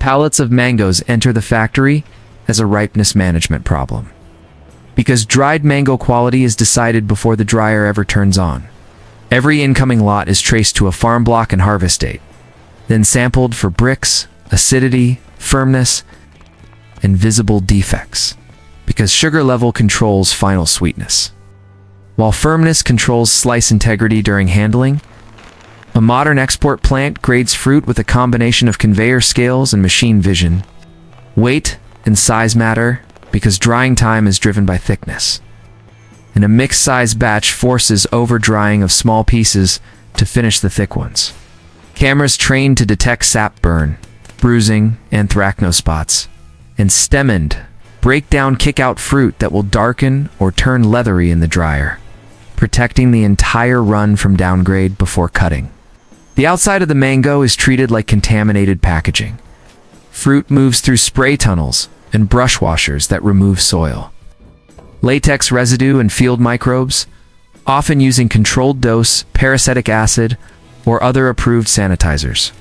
Pallets of mangoes enter the factory as a ripeness management problem. Because dried mango quality is decided before the dryer ever turns on. Every incoming lot is traced to a farm block and harvest date, then sampled for bricks, acidity, firmness, and visible defects, because sugar level controls final sweetness, while firmness controls slice integrity during handling. A modern export plant grades fruit with a combination of conveyor scales and machine vision. Weight and size matter because drying time is driven by thickness. And a mixed-size batch forces over-drying of small pieces to finish the thick ones. Cameras trained to detect sap burn, bruising, anthracnose spots, and stem-end break-down kick-out fruit that will darken or turn leathery in the dryer, protecting the entire run from downgrade before cutting. The outside of the mango is treated like contaminated packaging. Fruit moves through spray tunnels and brush washers that remove soil, latex residue, and field microbes, often using controlled dose peracetic acid or other approved sanitizers.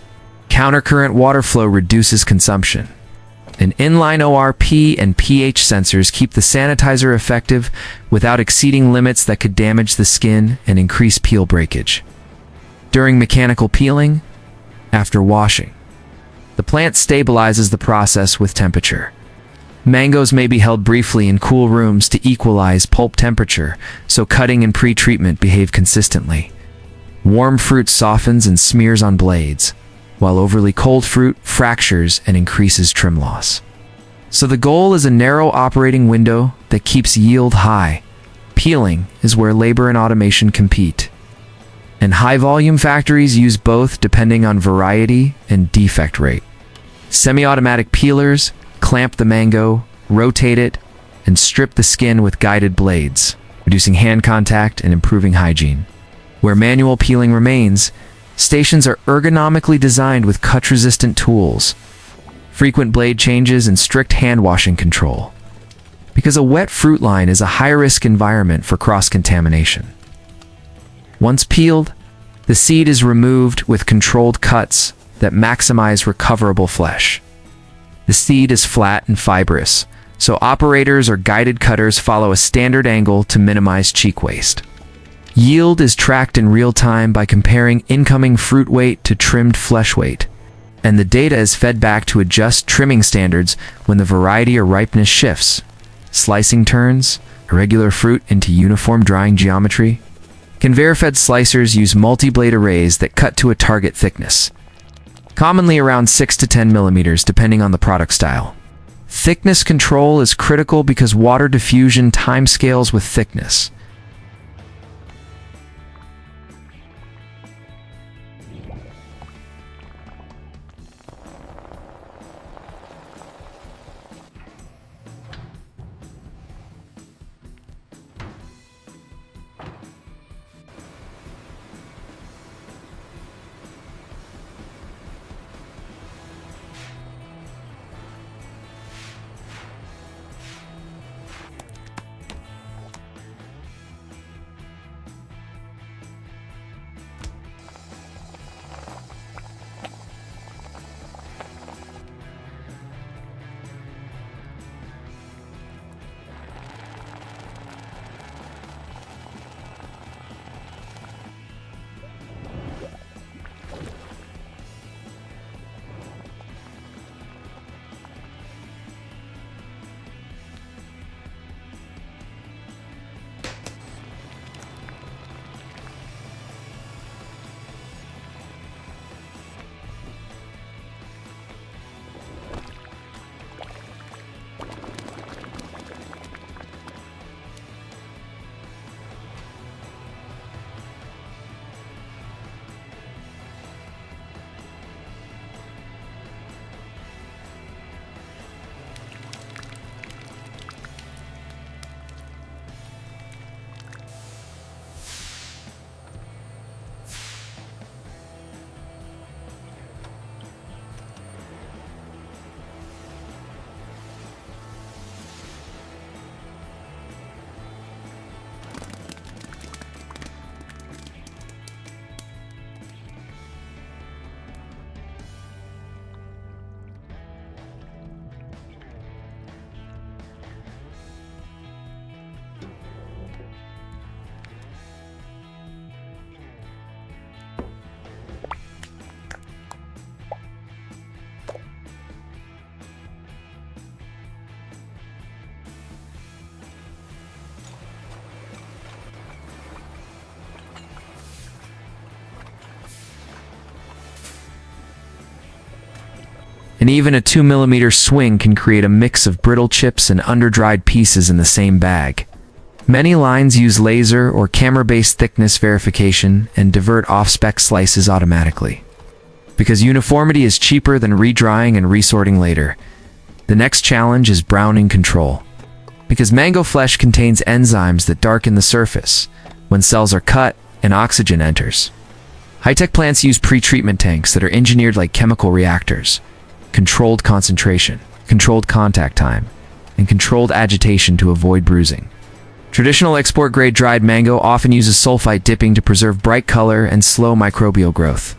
Countercurrent water flow reduces consumption. And inline ORP and pH sensors keep the sanitizer effective without exceeding limits that could damage the skin and increase peel breakage. During mechanical peeling, after washing, the plant stabilizes the process with temperature. Mangoes may be held briefly in cool rooms to equalize pulp temperature, so cutting and pre-treatment behave consistently. Warm fruit softens and smears on blades, while overly cold fruit fractures and increases trim loss. So the goal is a narrow operating window that keeps yield high. Peeling is where labor and automation compete. And high-volume factories use both depending on variety and defect rate. Semi-automatic peelers clamp the mango, rotate it, and strip the skin with guided blades, reducing hand contact and improving hygiene. Where manual peeling remains, stations are ergonomically designed with cut-resistant tools, frequent blade changes, and strict hand-washing control. Because a wet fruit line is a high-risk environment for cross-contamination. Once peeled, the seed is removed with controlled cuts that maximize recoverable flesh. The seed is flat and fibrous, so operators or guided cutters follow a standard angle to minimize cheek waste. Yield is tracked in real time by comparing incoming fruit weight to trimmed flesh weight, and the data is fed back to adjust trimming standards when the variety or ripeness shifts. Slicing turns irregular fruit into uniform drying geometry. Conveyor-fed slicers use multi-blade arrays that cut to a target thickness, commonly around 6 to 10 millimeters depending on the product style. Thickness control is critical because water diffusion timescales with thickness. and even a 2 mm swing can create a mix of brittle chips and under-dried pieces in the same bag. Many lines use laser or camera-based thickness verification and divert off-spec slices automatically. Because uniformity is cheaper than redrying and resorting later, the next challenge is browning control. Because mango flesh contains enzymes that darken the surface when cells are cut and oxygen enters. High-tech plants use pre-treatment tanks that are engineered like chemical reactors. Controlled concentration, controlled contact time, and controlled agitation to avoid bruising. Traditional export-grade dried mango often uses sulfite dipping to preserve bright color and slow microbial growth.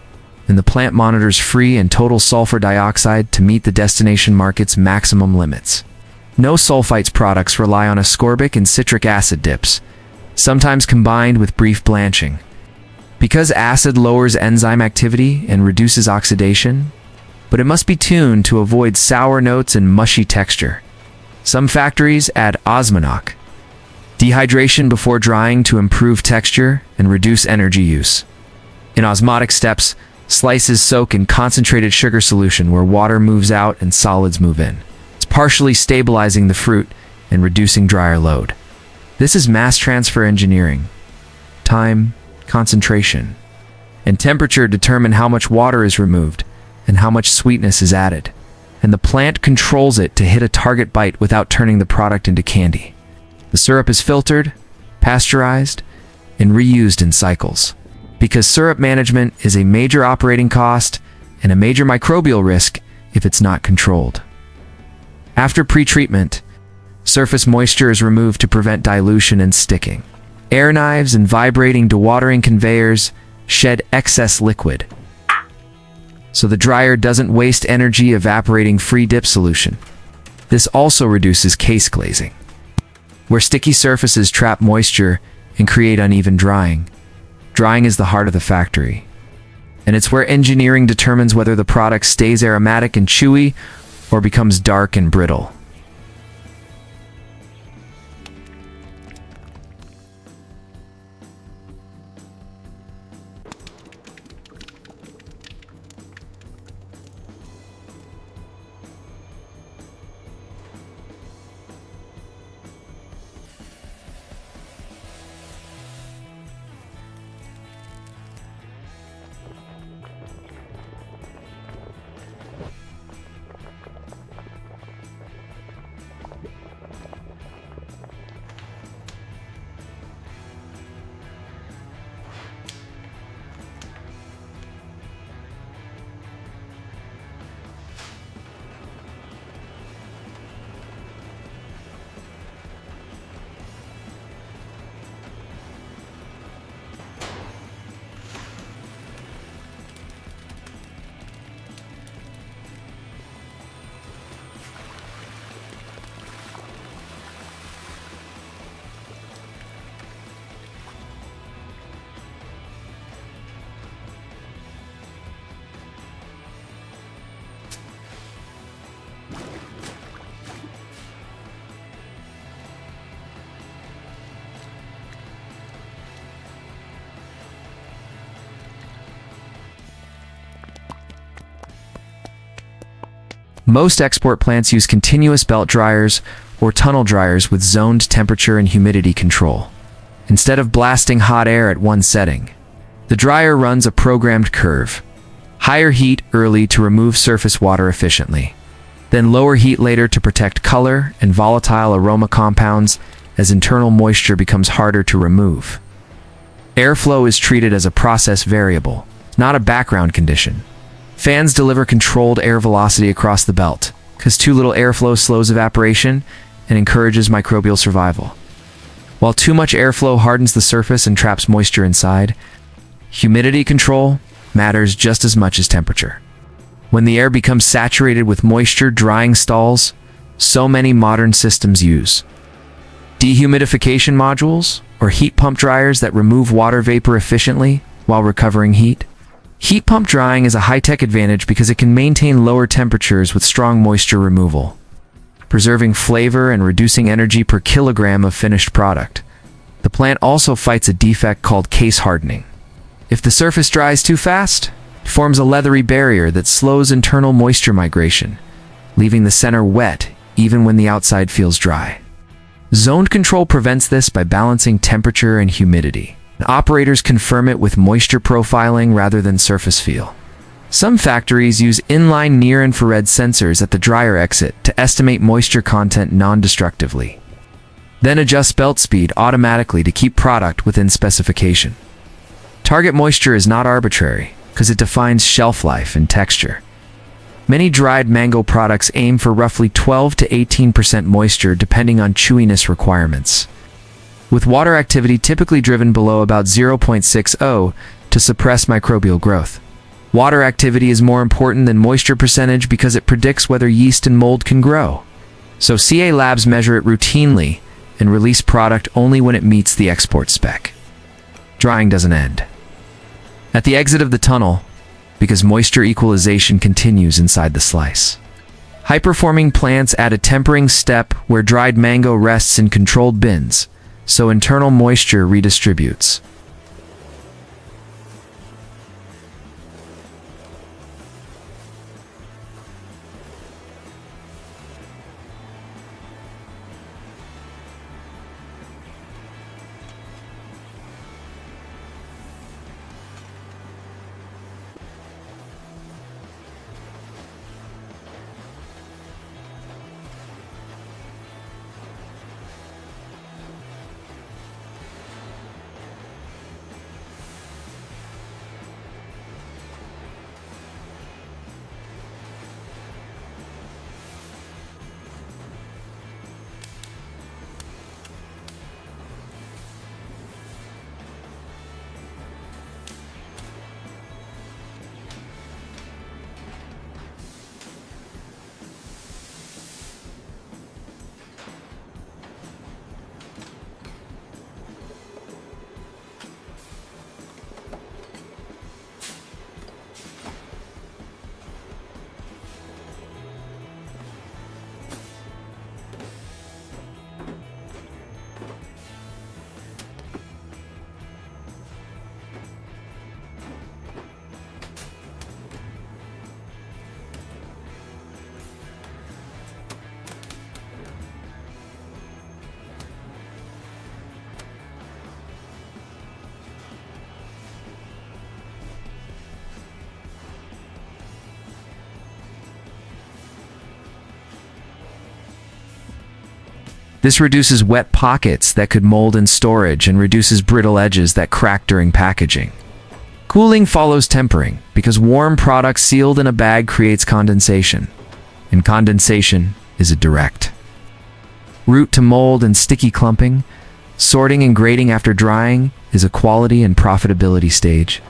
And the plant monitors free and total sulfur dioxide to meet the destination market's maximum limits. No sulfites products rely on ascorbic and citric acid dips, sometimes combined with brief blanching. Because acid lowers enzyme activity and reduces oxidation, but it must be tuned to avoid sour notes and mushy texture. Some factories add osmonoc, dehydration before drying to improve texture and reduce energy use. In osmotic steps, slices soak in concentrated sugar solution where water moves out and solids move in. It's partially stabilizing the fruit and reducing dryer load. This is mass transfer engineering. Time, concentration, and temperature determine how much water is removed and how much sweetness is added, and the plant controls it to hit a target bite without turning the product into candy. The syrup is filtered, pasteurized, and reused in cycles. Because syrup management is a major operating cost and a major microbial risk if it's not controlled. After pre-treatment, surface moisture is removed to prevent dilution and sticking. Air knives and vibrating dewatering conveyors shed excess liquid, so the dryer doesn't waste energy evaporating free dip solution. This also reduces case glazing, where sticky surfaces trap moisture and create uneven drying. Drying is the heart of the factory, and it's where engineering determines whether the product stays aromatic and chewy or becomes dark and brittle. Most export plants use continuous belt dryers or tunnel dryers with zoned temperature and humidity control. Instead of blasting hot air at one setting, the dryer runs a programmed curve. Higher heat early to remove surface water efficiently, then lower heat later to protect color and volatile aroma compounds as internal moisture becomes harder to remove. Airflow is treated as a process variable, not a background condition. Fans deliver controlled air velocity across the belt, because too little airflow slows evaporation and encourages microbial survival. While too much airflow hardens the surface and traps moisture inside, humidity control matters just as much as temperature. When the air becomes saturated with moisture, drying stalls. So many modern systems use dehumidification modules or heat pump dryers that remove water vapor efficiently while recovering heat. Heat pump drying is a high-tech advantage because it can maintain lower temperatures with strong moisture removal, preserving flavor and reducing energy per kilogram of finished product. The plant also fights a defect called case hardening. If the surface dries too fast, it forms a leathery barrier that slows internal moisture migration, leaving the center wet even when the outside feels dry. Zoned control prevents this by balancing temperature and humidity. Operators confirm it with moisture profiling rather than surface feel. Some factories use inline near-infrared sensors at the dryer exit to estimate moisture content non-destructively, then adjust belt speed automatically to keep product within specification. Target moisture is not arbitrary, because it defines shelf life and texture. Many dried mango products aim for roughly 12 to 18% moisture depending on chewiness requirements, with water activity typically driven below about 0.60 to suppress microbial growth. Water activity is more important than moisture percentage because it predicts whether yeast and mold can grow. So CA labs measure it routinely and release product only when it meets the export spec. Drying doesn't end at the exit of the tunnel, because moisture equalization continues inside the slice. High-performing plants add a tempering step where dried mango rests in controlled bins, so internal moisture redistributes. This reduces wet pockets that could mold in storage and reduces brittle edges that crack during packaging. Cooling follows tempering because warm product sealed in a bag creates condensation, and condensation is a direct route to mold and sticky clumping. Sorting and grading after drying is a quality and profitability stage.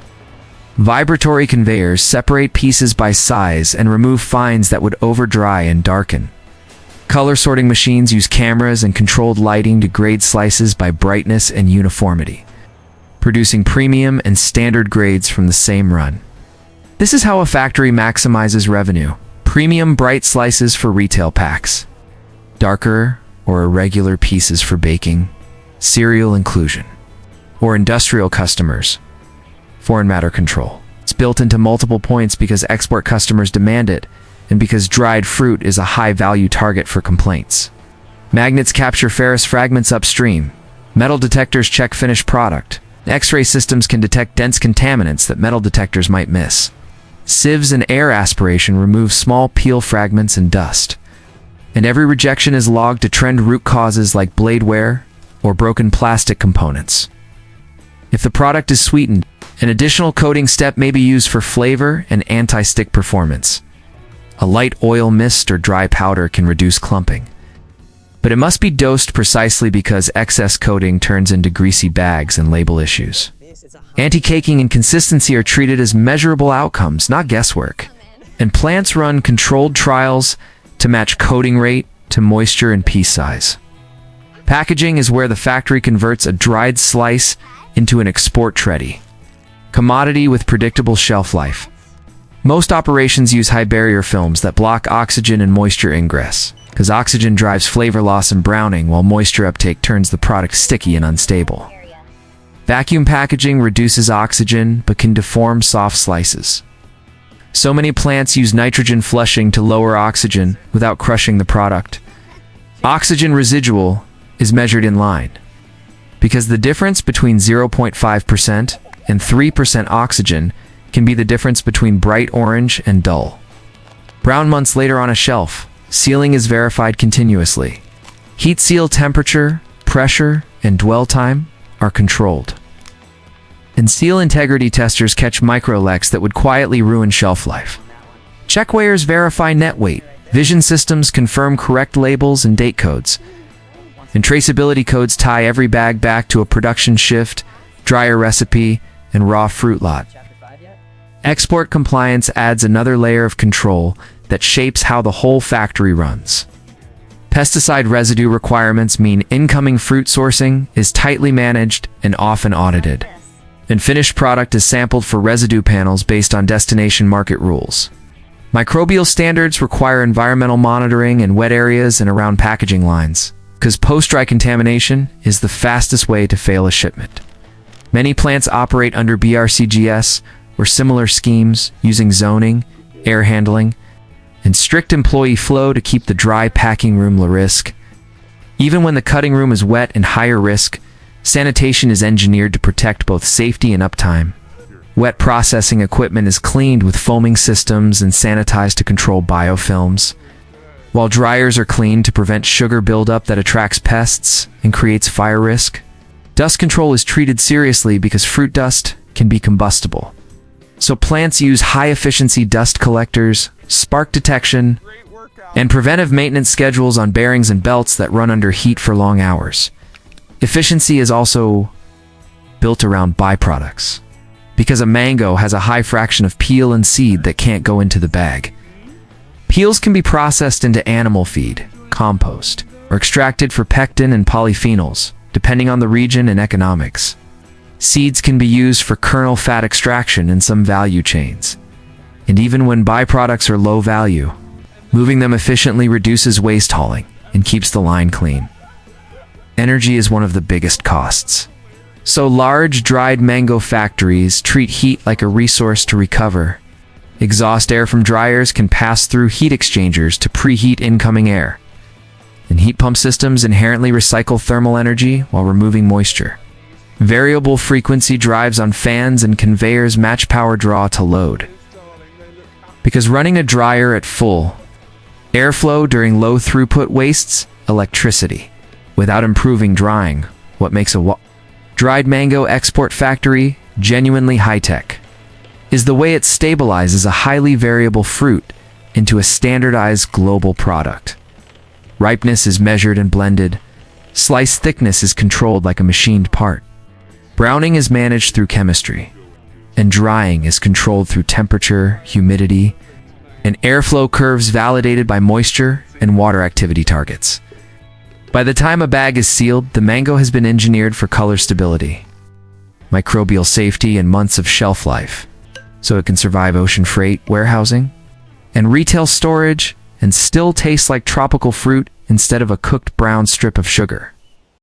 Vibratory conveyors separate pieces by size and remove fines that would over-dry and darken. Color sorting machines use cameras and controlled lighting to grade slices by brightness and uniformity, producing premium and standard grades from the same run. This is how a factory maximizes revenue. Premium bright slices for retail packs, darker or irregular pieces for baking, cereal inclusion, or industrial customers, foreign matter control. It's built into multiple points because export customers demand it, and because dried fruit is a high-value target for complaints. Magnets capture ferrous fragments upstream. Metal detectors check finished product. X-ray systems can detect dense contaminants that metal detectors might miss. Sieves and air aspiration remove small peel fragments and dust. And every rejection is logged to trend root causes like blade wear or broken plastic components. If the product is sweetened, an additional coating step may be used for flavor and anti-stick performance. A light oil mist or dry powder can reduce clumping, but it must be dosed precisely because excess coating turns into greasy bags and label issues. Anti-caking and consistency are treated as measurable outcomes, not guesswork. And plants run controlled trials to match coating rate to moisture and piece size. Packaging is where the factory converts a dried slice into an export-ready commodity with predictable shelf life. Most operations use high barrier films that block oxygen and moisture ingress, because oxygen drives flavor loss and browning while moisture uptake turns the product sticky and unstable. Vacuum packaging reduces oxygen but can deform soft slices. So many plants use nitrogen flushing to lower oxygen without crushing the product. Oxygen residual is measured in line, because the difference between 0.5% and 3% oxygen can be the difference between bright orange and dull brown months later on a shelf. Sealing is verified continuously. Heat seal temperature, pressure, and dwell time are controlled. And seal integrity testers catch microleaks that would quietly ruin shelf life. Check weighers verify net weight. Vision systems confirm correct labels and date codes. And traceability codes tie every bag back to a production shift, dryer recipe, and raw fruit lot. Export compliance adds another layer of control that shapes how the whole factory runs. Pesticide residue requirements mean incoming fruit sourcing is tightly managed and often audited. And finished product is sampled for residue panels based on destination market rules. Microbial standards require environmental monitoring in wet areas and around packaging lines, because post-dry contamination is the fastest way to fail a shipment. Many plants operate under BRCGS or similar schemes using zoning, air handling, and strict employee flow to keep the dry packing room low risk. Even when the cutting room is wet and higher risk, sanitation is engineered to protect both safety and uptime. Wet processing equipment is cleaned with foaming systems and sanitized to control biofilms, while dryers are cleaned to prevent sugar buildup that attracts pests and creates fire risk. Dust control is treated seriously because fruit dust can be combustible. So plants use high-efficiency dust collectors, spark detection, and preventive maintenance schedules on bearings and belts that run under heat for long hours. Efficiency is also built around byproducts, because a mango has a high fraction of peel and seed that can't go into the bag. Peels can be processed into animal feed, compost, or extracted for pectin and polyphenols, depending on the region and economics. Seeds can be used for kernel fat extraction in some value chains. And even when byproducts are low value, moving them efficiently reduces waste hauling and keeps the line clean. Energy is one of the biggest costs. So large dried mango factories treat heat like a resource to recover. Exhaust air from dryers can pass through heat exchangers to preheat incoming air. And heat pump systems inherently recycle thermal energy while removing moisture. Variable frequency drives on fans and conveyors match power draw to load. Because running a dryer at full airflow during low throughput wastes electricity. Without improving drying, what makes a dried mango export factory genuinely high-tech is the way it stabilizes a highly variable fruit into a standardized global product. Ripeness is measured and blended. Slice thickness is controlled like a machined part. Browning is managed through chemistry, and drying is controlled through temperature, humidity, and airflow curves validated by moisture and water activity targets. By the time a bag is sealed, the mango has been engineered for color stability, microbial safety, and months of shelf life, so it can survive ocean freight, warehousing, and retail storage, and still taste like tropical fruit instead of a cooked brown strip of sugar.